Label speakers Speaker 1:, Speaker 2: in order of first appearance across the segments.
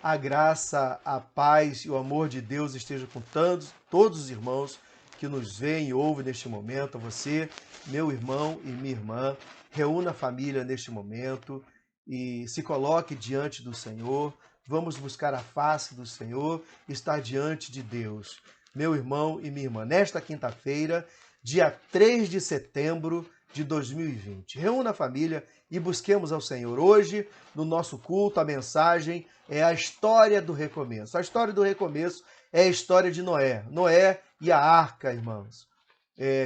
Speaker 1: A graça, a paz e o amor de Deus estejam com todos os irmãos que nos veem e ouvem neste momento. Você, meu irmão e minha irmã, reúna a família neste momento e se coloque diante do Senhor. Vamos buscar a face do Senhor e estar diante de Deus. Meu irmão e minha irmã, nesta quinta-feira, dia 3 de setembro de 2020. Reúna a família e busquemos ao Senhor. Hoje, no nosso culto, a mensagem é a história do recomeço. A história do recomeço é a história de Noé. Noé e a arca, irmãos.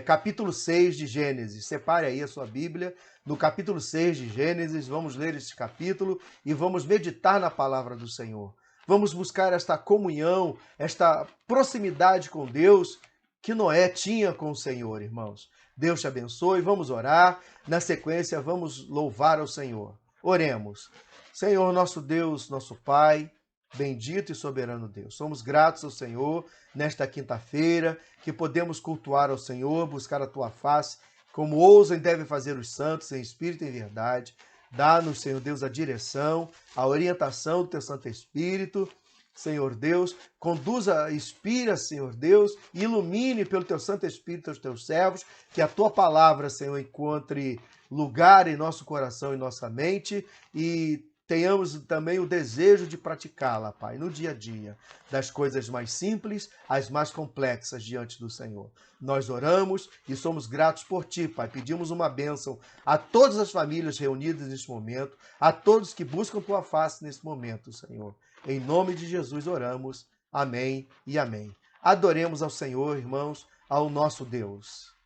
Speaker 1: Capítulo 6 de Gênesis. Separe aí a sua Bíblia. No capítulo 6 de Gênesis, vamos ler este capítulo e vamos meditar na palavra do Senhor. Vamos buscar esta comunhão, esta proximidade com Deus que Noé tinha com o Senhor, irmãos. Deus te abençoe, vamos orar. Na sequência, vamos louvar ao Senhor. Oremos. Senhor, nosso Deus, nosso Pai, bendito e soberano Deus. Somos gratos ao Senhor nesta quinta-feira, que podemos cultuar ao Senhor, buscar a Tua face, como ousam e devem fazer os santos, em espírito e em verdade. Dá-nos, Senhor Deus, a direção, a orientação do Teu Santo Espírito. Senhor Deus, conduza, inspira, Senhor Deus, e ilumine pelo Teu Santo Espírito os Teus servos, que a Tua palavra, Senhor, encontre lugar em nosso coração e nossa mente, e tenhamos também o desejo de praticá-la, Pai, no dia a dia, das coisas mais simples às mais complexas diante do Senhor. Nós oramos e somos gratos por Ti, Pai. Pedimos uma bênção a todas as famílias reunidas neste momento, a todos que buscam Tua face nesse momento, Senhor. Em nome de Jesus oramos. Amém e amém. Adoremos ao Senhor, irmãos, ao nosso Deus.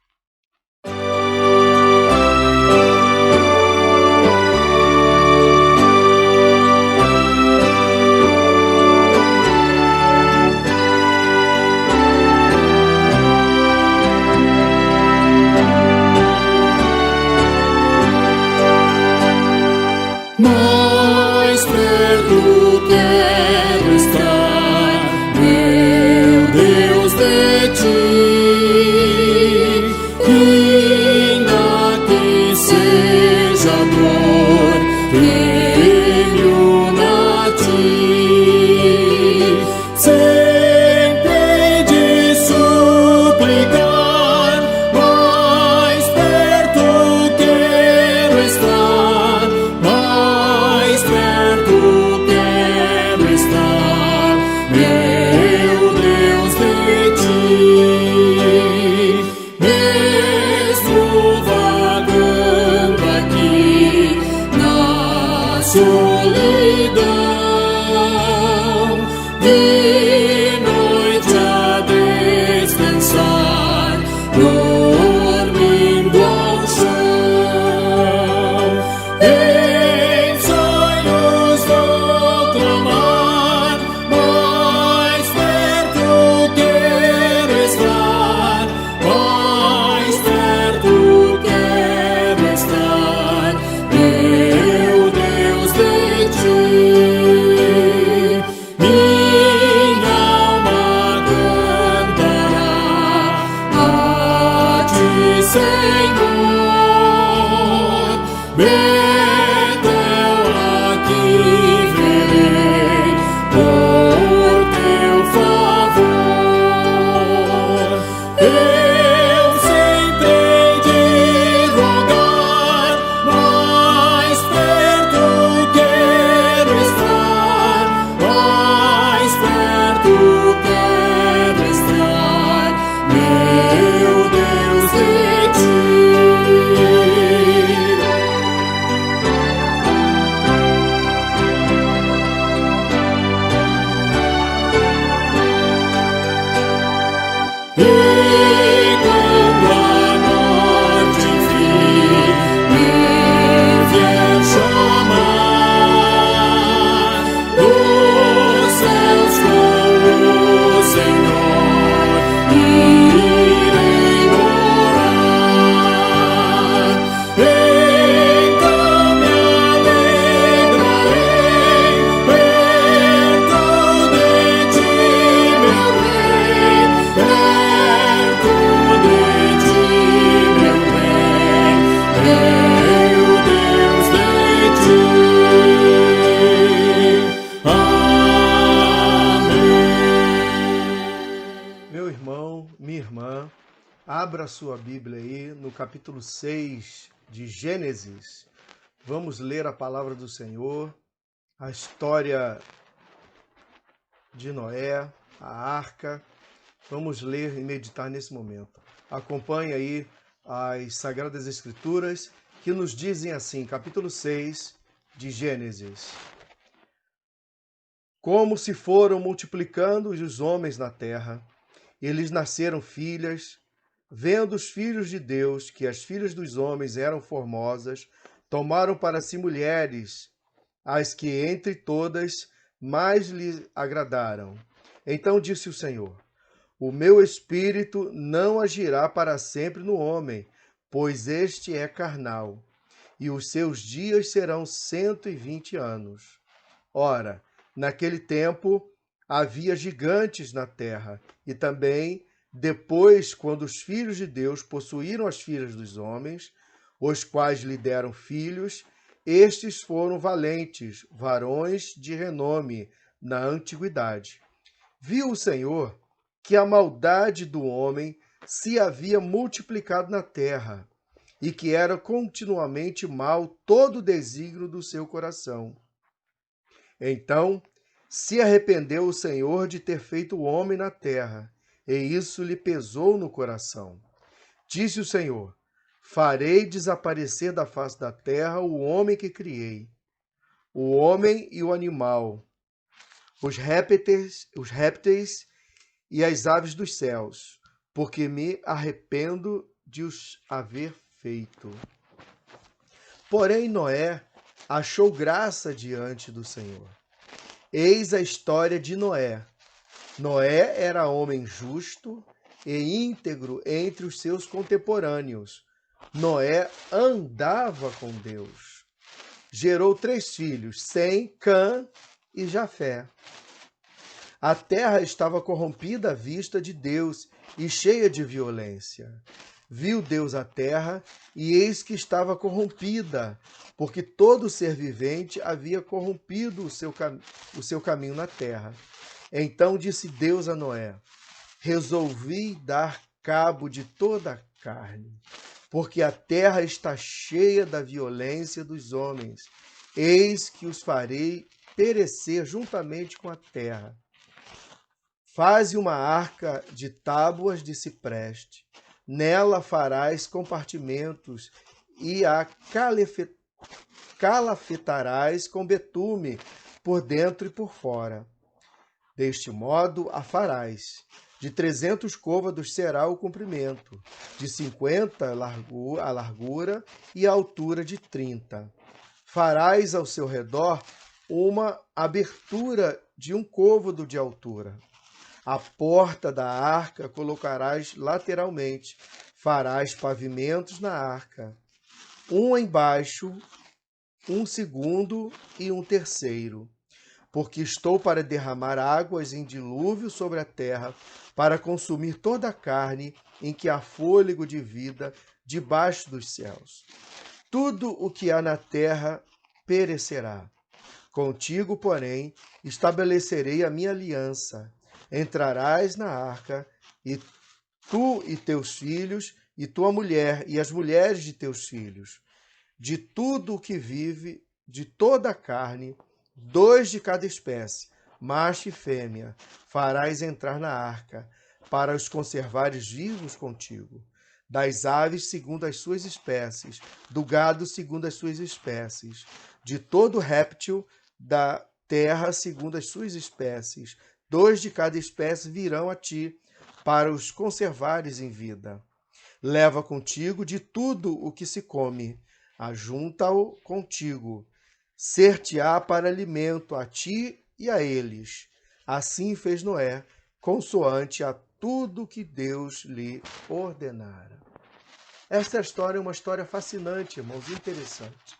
Speaker 2: Mais perto quero estar, meu Deus, de Ti, ainda que seja dor que me una a Ti, sempre hei de suplicar, mais perto quero estar, mais perto quero estar, meu Deus, de Ti. Mesmo vagando aqui na solidão, de noite a descansar, dormindo ao chão. Em sonhos vou clamar, mais perto quero estar, mais perto quero estar, meu Deus, de Ti. Minha alma cantará a Ti, Senhor. Betel aqui verei por Teu favor. Eu sempre hei de rogar, mais perto quero estar, mais perto quero estar, meu Deus, de Ti.
Speaker 1: Abra sua Bíblia aí no capítulo 6 de Gênesis. Vamos ler a palavra do Senhor, a história de Noé, a arca. Vamos ler e meditar nesse momento. Acompanhe aí as Sagradas Escrituras que nos dizem assim, capítulo 6 de Gênesis. Como se foram multiplicando os homens na terra, eles nasceram filhas. Vendo os filhos de Deus que as filhas dos homens eram formosas, tomaram para si mulheres, as que entre todas mais lhe agradaram. Então disse o Senhor: O meu espírito não agirá para sempre no homem, pois este é carnal, e os seus dias serão 120 anos. Ora, naquele tempo havia gigantes na terra, e também depois, quando os filhos de Deus possuíram as filhas dos homens, os quais lhe deram filhos, estes foram valentes, varões de renome na antiguidade. Viu o Senhor que a maldade do homem se havia multiplicado na terra, e que era continuamente mal todo o desígnio do seu coração. Então se arrependeu o Senhor de ter feito o homem na terra, e isso lhe pesou no coração. Disse o Senhor: Farei desaparecer da face da terra o homem que criei, o homem e o animal, os répteis e as aves dos céus, porque me arrependo de os haver feito. Porém, Noé achou graça diante do Senhor. Eis a história de Noé. Noé era homem justo e íntegro entre os seus contemporâneos. Noé andava com Deus. Gerou 3 filhos, Sem, Cã e Jafé. A terra estava corrompida à vista de Deus e cheia de violência. Viu Deus a terra, e eis que estava corrompida, porque todo ser vivente havia corrompido o seu caminho na terra. Então disse Deus a Noé: Resolvi dar cabo de toda a carne, porque a terra está cheia da violência dos homens. Eis que os farei perecer juntamente com a terra. Faze uma arca de tábuas de cipreste. Nela farás compartimentos e a calafetarás com betume por dentro e por fora. Deste modo a farás. De 300 côvados será o comprimento, de 50 a largura e a altura de 30. Farás ao seu redor uma abertura de 1 côvado de altura. A porta da arca colocarás lateralmente. Farás pavimentos na arca, um embaixo, um segundo e um terceiro. Porque estou para derramar águas em dilúvio sobre a terra, para consumir toda a carne em que há fôlego de vida debaixo dos céus. Tudo o que há na terra perecerá. Contigo, porém, estabelecerei a minha aliança. Entrarás na arca, e tu e teus filhos, e tua mulher, e as mulheres de teus filhos. De tudo o que vive, de toda a carne, 2 de cada espécie, macho e fêmea, farás entrar na arca, para os conservares vivos contigo. Das aves segundo as suas espécies, do gado segundo as suas espécies, de todo réptil da terra segundo as suas espécies, 2 de cada espécie virão a ti, para os conservares em vida. Leva contigo de tudo o que se come, ajunta-o contigo, ser-te-á para alimento a ti e a eles. Assim fez Noé, consoante a tudo que Deus lhe ordenara. Esta história é uma história fascinante, irmãos, interessante.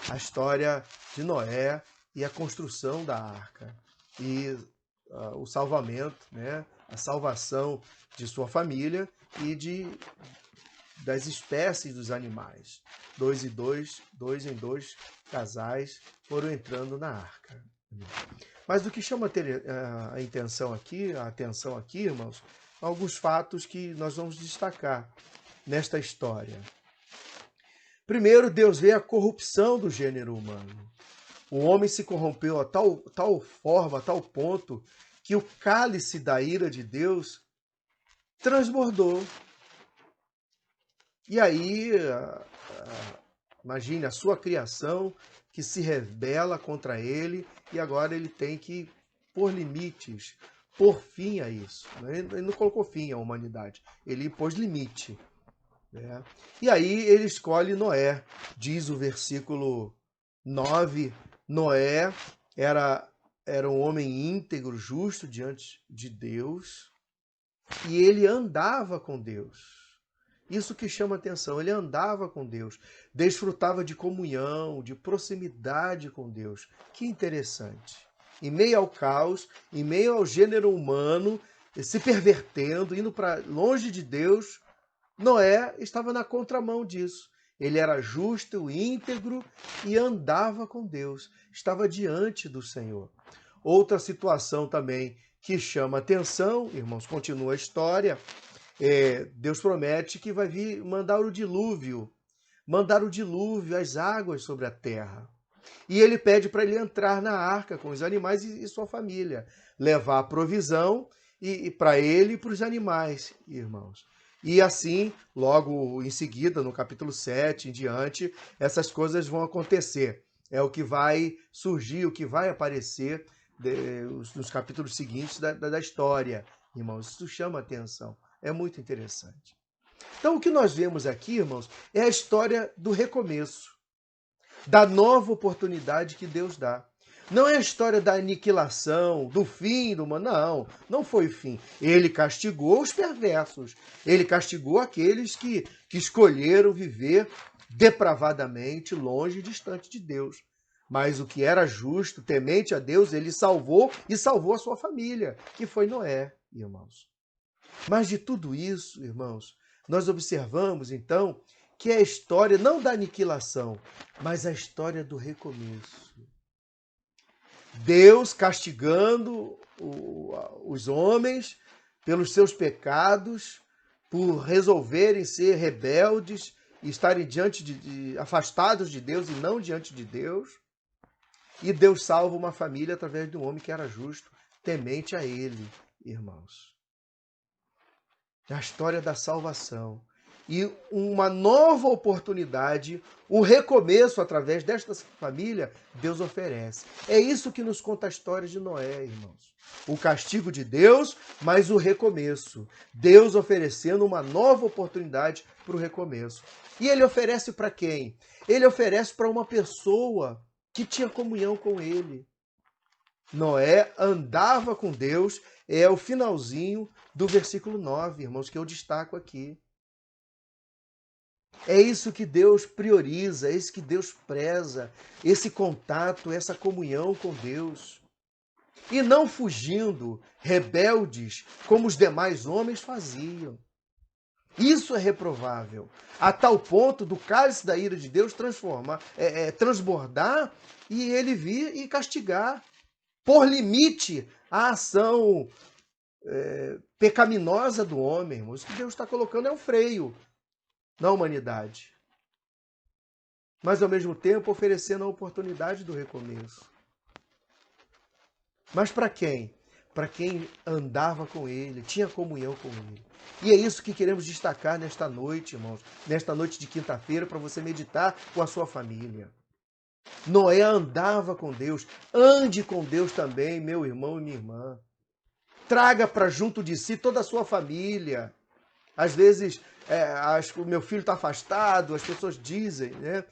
Speaker 1: A história de Noé e a construção da arca. E o salvamento, né? A salvação de sua família e das espécies dos animais. 2 em 2 casais foram entrando na arca. Mas o que chama a atenção aqui, irmãos, alguns fatos que nós vamos destacar nesta história. Primeiro, Deus vê a corrupção do gênero humano. O homem se corrompeu a tal forma, a tal ponto, que o cálice da ira de Deus transbordou. E aí, imagine a sua criação que se rebela contra ele e agora ele tem que pôr limites, pôr fim a isso. Ele não colocou fim à humanidade, ele pôs limite. Né? E aí ele escolhe Noé. Diz o versículo 9, Noé era um homem íntegro, justo diante de Deus, e ele andava com Deus. Isso que chama atenção, ele andava com Deus, desfrutava de comunhão, de proximidade com Deus. Que interessante. Em meio ao caos, em meio ao gênero humano, se pervertendo, indo para longe de Deus, Noé estava na contramão disso. Ele era justo, íntegro e andava com Deus, estava diante do Senhor. Outra situação também que chama atenção, irmãos, continua a história, Deus promete que vai vir mandar o dilúvio, as águas sobre a terra. E ele pede para ele entrar na arca com os animais e sua família, levar a provisão e para ele e para os animais, irmãos. E assim, logo em seguida, no capítulo 7 em diante, essas coisas vão acontecer. É o que vai surgir, o que vai aparecer nos capítulos seguintes da história. Irmãos, isso chama atenção. É muito interessante. Então, o que nós vemos aqui, irmãos, é a história do recomeço, da nova oportunidade que Deus dá. Não é a história da aniquilação, do fim do mundo, não foi o fim. Ele castigou os perversos, ele castigou aqueles que escolheram viver depravadamente, longe e distante de Deus. Mas o que era justo, temente a Deus, ele salvou e salvou a sua família, que foi Noé, irmãos. Mas de tudo isso, irmãos, nós observamos, então, que é a história não da aniquilação, mas a história do recomeço. Deus castigando os homens pelos seus pecados, por resolverem ser rebeldes e estarem afastados de Deus e não diante de Deus. E Deus salva uma família através de um homem que era justo, temente a ele, irmãos. A história da salvação. E uma nova oportunidade, o recomeço através desta família, Deus oferece. É isso que nos conta a história de Noé, irmãos. O castigo de Deus, mas o recomeço. Deus oferecendo uma nova oportunidade para o recomeço. E ele oferece para quem? Ele oferece para uma pessoa que tinha comunhão com ele. Noé andava com Deus, é o finalzinho do versículo 9, irmãos, que eu destaco aqui. É isso que Deus prioriza, é isso que Deus preza, esse contato, essa comunhão com Deus. E não fugindo, rebeldes, como os demais homens faziam. Isso é reprovável, a tal ponto do cálice da ira de Deus transbordar e ele vir e castigar, por limite à ação pecaminosa do homem. Irmãos. O que Deus está colocando é um freio na humanidade, mas ao mesmo tempo oferecendo a oportunidade do recomeço. Mas para quem? Para quem andava com ele, tinha comunhão com ele. E é isso que queremos destacar nesta noite, irmãos, nesta noite de quinta-feira, para você meditar com a sua família. Noé andava com Deus, ande com Deus também, meu irmão e minha irmã. Traga para junto de si toda a sua família. Às vezes, o meu filho está afastado, as pessoas dizem, né?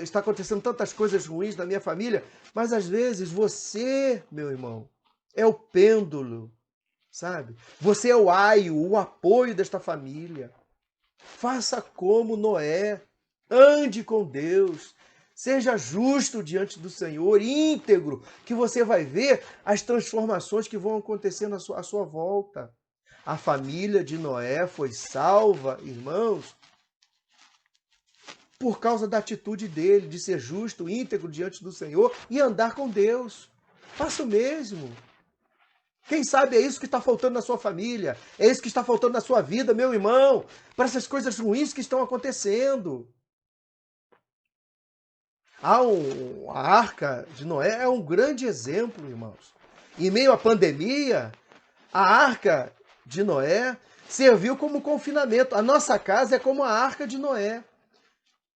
Speaker 1: Está acontecendo tantas coisas ruins na minha família, mas às vezes você, meu irmão, é o pêndulo, sabe? Você é o aio, o apoio desta família. Faça como Noé, ande com Deus, seja justo diante do Senhor, íntegro, que você vai ver as transformações que vão acontecendo à sua volta. A família de Noé foi salva, irmãos, por causa da atitude dele, de ser justo, íntegro diante do Senhor e andar com Deus. Faça o mesmo. Quem sabe é isso que está faltando na sua família, é isso que está faltando na sua vida, meu irmão, para essas coisas ruins que estão acontecendo. A Arca de Noé é um grande exemplo, irmãos. Em meio à pandemia, a Arca de Noé serviu como confinamento. A nossa casa é como a Arca de Noé.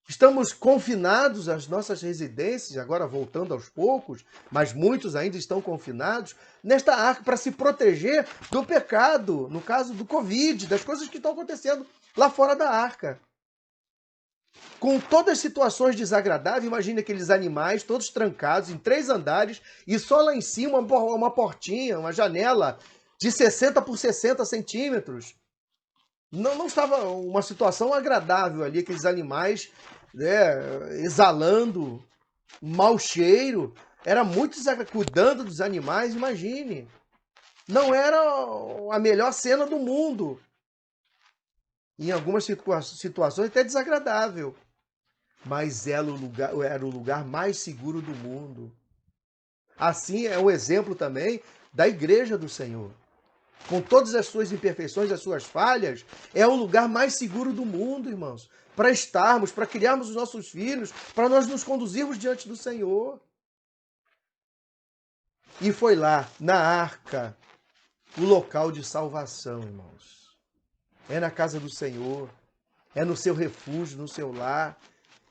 Speaker 1: Estamos confinados às nossas residências, agora voltando aos poucos, mas muitos ainda estão confinados, nesta arca para se proteger do pecado, no caso do Covid, das coisas que estão acontecendo lá fora da arca. Com todas as situações desagradáveis, imagine aqueles animais todos trancados em 3 andares e só lá em cima uma portinha, uma janela de 60 por 60 centímetros. Não estava uma situação agradável ali, aqueles animais, né, exalando um mau cheiro. Era muito desagradável, cuidando dos animais, imagine. Não era a melhor cena do mundo. Em algumas situações até desagradável. Mas era o lugar mais seguro do mundo. Assim é um exemplo também da igreja do Senhor. Com todas as suas imperfeições, as suas falhas, é o lugar mais seguro do mundo, irmãos. Para estarmos, para criarmos os nossos filhos, para nós nos conduzirmos diante do Senhor. E foi lá, na arca, o local de salvação, irmãos. É na casa do Senhor, é no seu refúgio, no seu lar,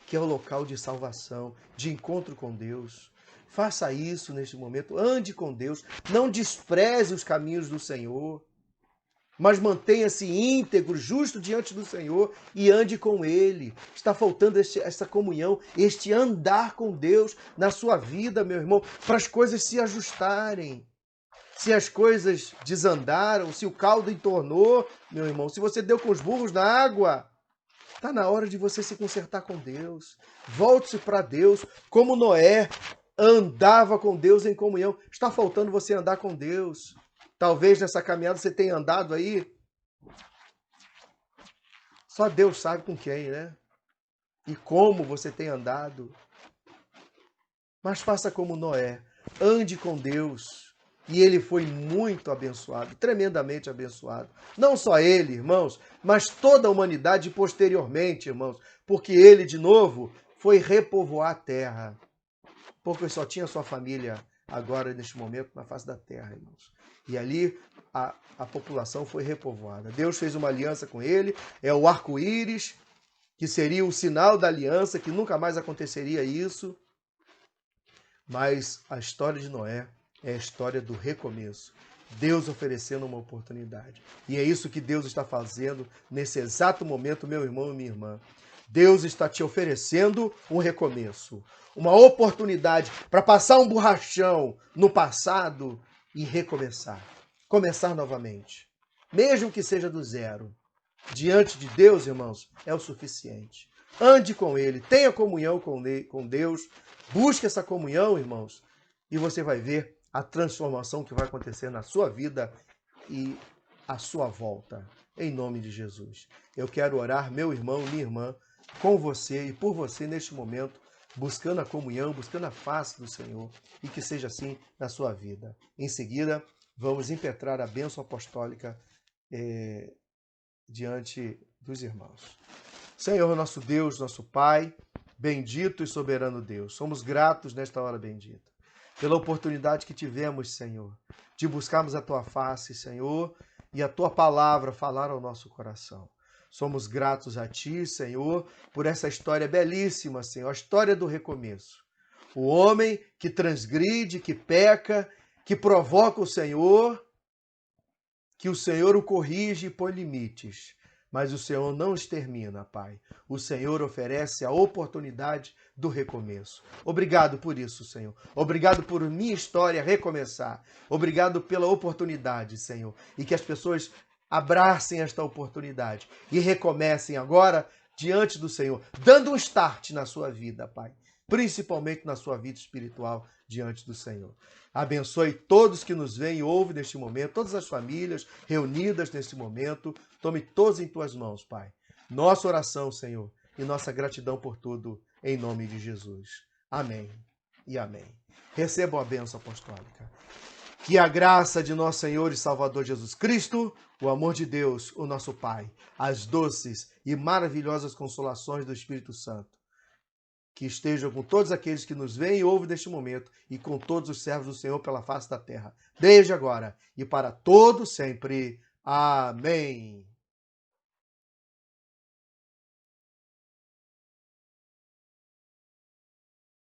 Speaker 1: que é o local de salvação, de encontro com Deus. Faça isso neste momento, ande com Deus, não despreze os caminhos do Senhor, mas mantenha-se íntegro, justo diante do Senhor e ande com Ele. Está faltando essa comunhão, este andar com Deus na sua vida, meu irmão, para as coisas se ajustarem. Se as coisas desandaram, se o caldo entornou, meu irmão, se você deu com os burros na água, está na hora de você se consertar com Deus. Volte-se para Deus, como Noé andava com Deus em comunhão. Está faltando você andar com Deus. Talvez nessa caminhada você tenha andado aí. Só Deus sabe com quem, né? E como você tem andado. Mas faça como Noé. Ande com Deus. E ele foi muito abençoado, tremendamente abençoado. Não só ele, irmãos, mas toda a humanidade posteriormente, irmãos. Porque ele, de novo, foi repovoar a terra. Porque só tinha sua família agora, neste momento, na face da terra, irmãos. E ali a população foi repovoada. Deus fez uma aliança com ele, é o arco-íris, que seria o sinal da aliança, que nunca mais aconteceria isso. Mas a história de Noé é a história do recomeço. Deus oferecendo uma oportunidade. E é isso que Deus está fazendo nesse exato momento, meu irmão e minha irmã. Deus está te oferecendo um recomeço, uma oportunidade para passar um borrachão no passado e recomeçar. Começar novamente. Mesmo que seja do zero. Diante de Deus, irmãos, é o suficiente. Ande com Ele, tenha comunhão com Deus, busque essa comunhão, irmãos, e você vai ver a transformação que vai acontecer na sua vida e à sua volta, em nome de Jesus. Eu quero orar, meu irmão, minha irmã, com você e por você neste momento, buscando a comunhão, buscando a face do Senhor, e que seja assim na sua vida. Em seguida, vamos impetrar a bênção apostólica diante dos irmãos. Senhor, nosso Deus, nosso Pai, bendito e soberano Deus, somos gratos nesta hora bendita, pela oportunidade que tivemos, Senhor, de buscarmos a Tua face, Senhor, e a Tua palavra falar ao nosso coração. Somos gratos a Ti, Senhor, por essa história belíssima, Senhor, a história do recomeço. O homem que transgride, que peca, que provoca o Senhor, que o Senhor o corrige e põe limites. Mas o Senhor não extermina, Pai. O Senhor oferece a oportunidade do recomeço. Obrigado por isso, Senhor. Obrigado por minha história recomeçar. Obrigado pela oportunidade, Senhor. E que as pessoas abracem esta oportunidade e recomecem agora diante do Senhor, dando um start na sua vida, Pai. Principalmente na sua vida espiritual diante do Senhor. Abençoe todos que nos veem e ouvem neste momento, todas as famílias reunidas neste momento. Tome todos em Tuas mãos, Pai. Nossa oração, Senhor, e nossa gratidão por tudo, em nome de Jesus. Amém e amém. Recebam a bênção apostólica. Que a graça de nosso Senhor e Salvador Jesus Cristo, o amor de Deus, o nosso Pai, as doces e maravilhosas consolações do Espírito Santo, que estejam com todos aqueles que nos veem e ouvem neste momento e com todos os servos do Senhor pela face da terra, desde agora e para todo sempre. Amém.